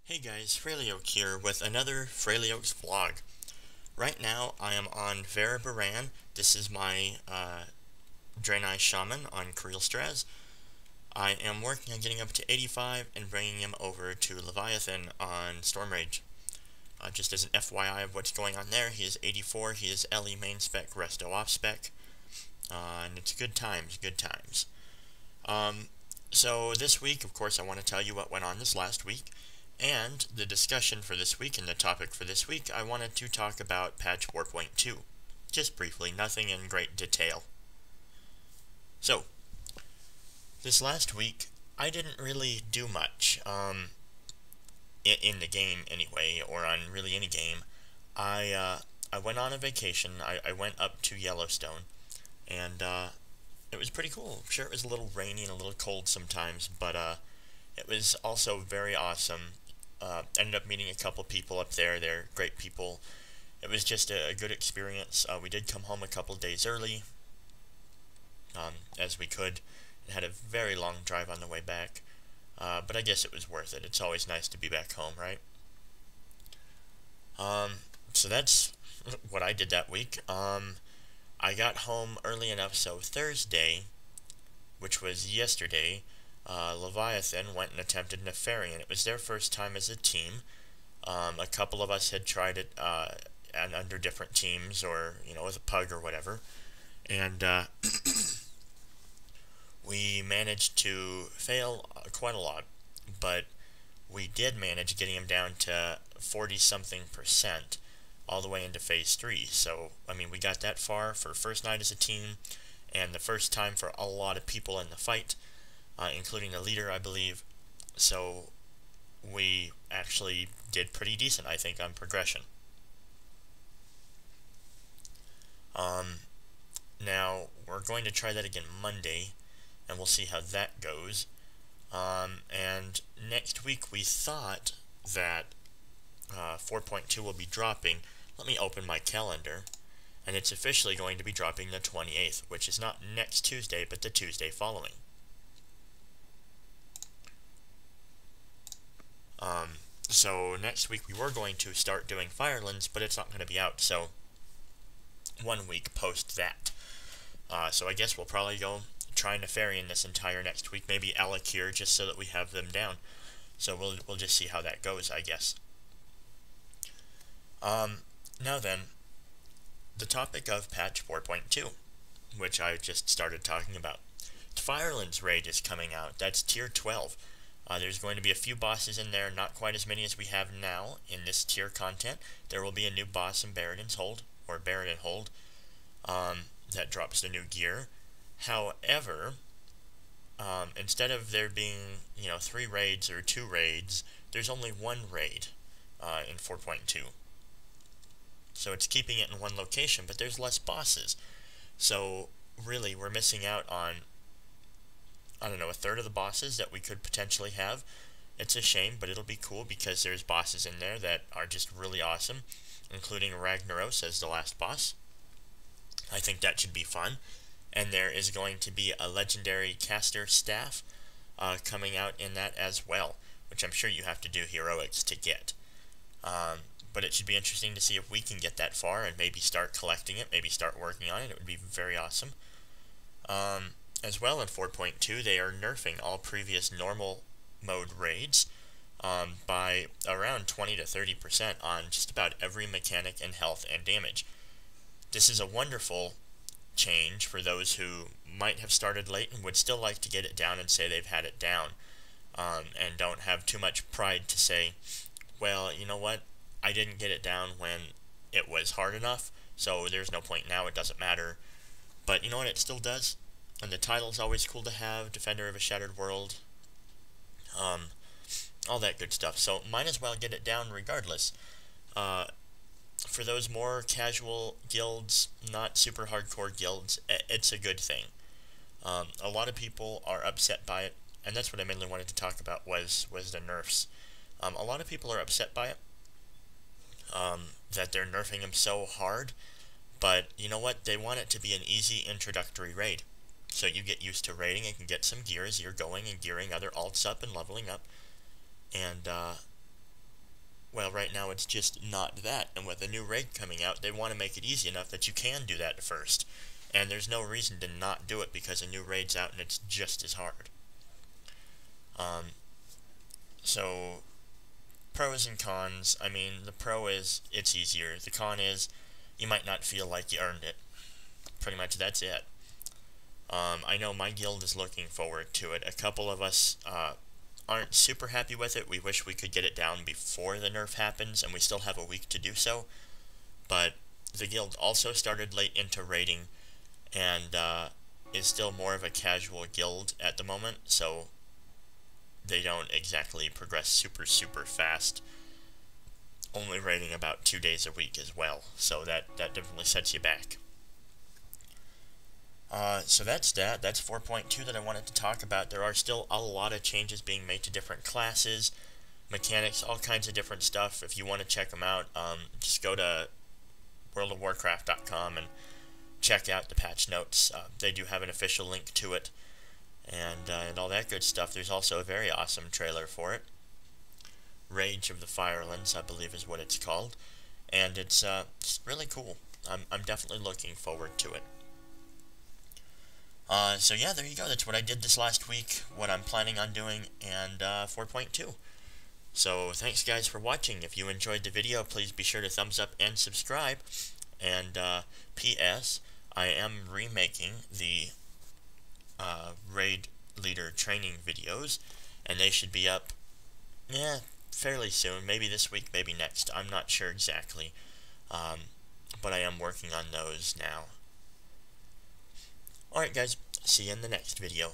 Hey guys, Fhraelaok here with another Fhraelaok's vlog. Right now I am on Baran. This is my Draenei Shaman on Fhraelaok. I am working on getting up to 85 and bringing him over to Leviathan on Storm Rage. Just as an FYI of what's going on there, he is 84, he is LE main spec, Resto off spec, and it's good times, good times. So this week, of course, I want to tell you what went on this last week. And the discussion for this week and the topic for this week, I wanted to talk about patch 4.2. Just briefly, nothing in great detail. So, this last week, I didn't really do much, in the game anyway, or on really any game. I went on a vacation. I went up to Yellowstone, and it was pretty cool. I'm sure it was a little rainy and a little cold sometimes, but it was also very awesome. Ended up meeting a couple people up there. They're great people. It was just a good experience. We did come home a couple days early, as we could. It had a very long drive on the way back, but I guess it was worth it. It's always nice to be back home, right? So that's what I did that week. I got home early enough, so Thursday, which was yesterday, Leviathan went and attempted Nefarian. It was their first time as a team. A couple of us had tried it and under different teams, or with a pug or whatever, and we managed to fail quite a lot, but we did manage getting him down to 40-something% all the way into Phase 3. So, I mean, we got that far for first night as a team, and the first time for a lot of people in the fight. Including the leader, I believe. So we actually did pretty decent, I think, on progression. Now, we're going to try that again Monday, and we'll see how that goes. And next week we thought that 4.2 will be dropping. Let me open my calendar. And it's officially going to be dropping the 28th, which is not next Tuesday, but the Tuesday following. So next week we were going to start doing Firelands, but it's not going to be out, so 1 week post that. So I guess we'll probably go try Nefarian this entire next week, maybe Alakir, just so that we have them down. So we'll just see how that goes, I guess. Now then, the topic of patch 4.2, which I just started talking about. Firelands raid is coming out. That's tier 12. There's going to be a few bosses in there, not quite as many as we have now in this tier content. There will be a new boss in Baradin's Hold, or Baradin Hold, that drops the new gear. However, instead of there being, 3 raids or 2 raids, there's only 1 raid in 4.2. So it's keeping it in one location, but there's less bosses. So really, we're missing out on, I don't know, a third of the bosses that we could potentially have. It's a shame, but it'll be cool because there's bosses in there that are just really awesome, including Ragnaros as the last boss. I think that should be fun. And there is going to be a legendary caster staff coming out in that as well, which I'm sure you have to do heroics to get. But it should be interesting to see if we can get that far and maybe start collecting it, maybe start working on it. It would be very awesome. As well, in 4.2, they are nerfing all previous normal mode raids by around 20 to 30% on just about every mechanic in health and damage. This is a wonderful change for those who might have started late and would still like to get it down and say they've had it down, and don't have too much pride to say, well, you know what, I didn't get it down when it was hard enough, so there's no point now, it doesn't matter. But you know what, it still does. And the title's always cool to have, Defender of a Shattered World, all that good stuff. So might as well get it down regardless. For those more casual guilds, not super hardcore guilds, it's a good thing. A lot of people are upset by it, and that's what I mainly wanted to talk about was the nerfs. A lot of people are upset by it, that they're nerfing them so hard, but you know what, they want it to be an easy introductory raid. So you get used to raiding and can get some gear as you're going and gearing other alts up and leveling up. And Well, right now it's just not that, and with a new raid coming out, they want to make it easy enough that you can do that first. And there's no reason to not do it because a new raid's out and it's just as hard. So, pros and cons. I mean, the pro is it's easier. The con is you might not feel like you earned it. Pretty much that's it. I know my guild is looking forward to it. A couple of us aren't super happy with it. We wish we could get it down before the nerf happens, and we still have a week to do so. But the guild also started late into raiding, and is still more of a casual guild at the moment, so they don't exactly progress super fast. Only raiding about 2 days a week as well, so that definitely sets you back. So that's that. That's 4.2 that I wanted to talk about. There are still a lot of changes being made to different classes, mechanics, all kinds of different stuff. If you want to check them out, just go to worldofwarcraft.com and check out the patch notes. They do have an official link to it, and all that good stuff. There's also a very awesome trailer for it. Rage of the Firelands, I believe is what it's called, and it's really cool. I'm definitely looking forward to it. So yeah, there you go. That's what I did this last week, what I'm planning on doing, and 4.2. So thanks guys for watching. If you enjoyed the video, please be sure to thumbs up and subscribe. And P.S. I am remaking the raid leader training videos, and they should be up, fairly soon. Maybe this week, maybe next. I'm not sure exactly, but I am working on those now. Alright guys, see you in the next video.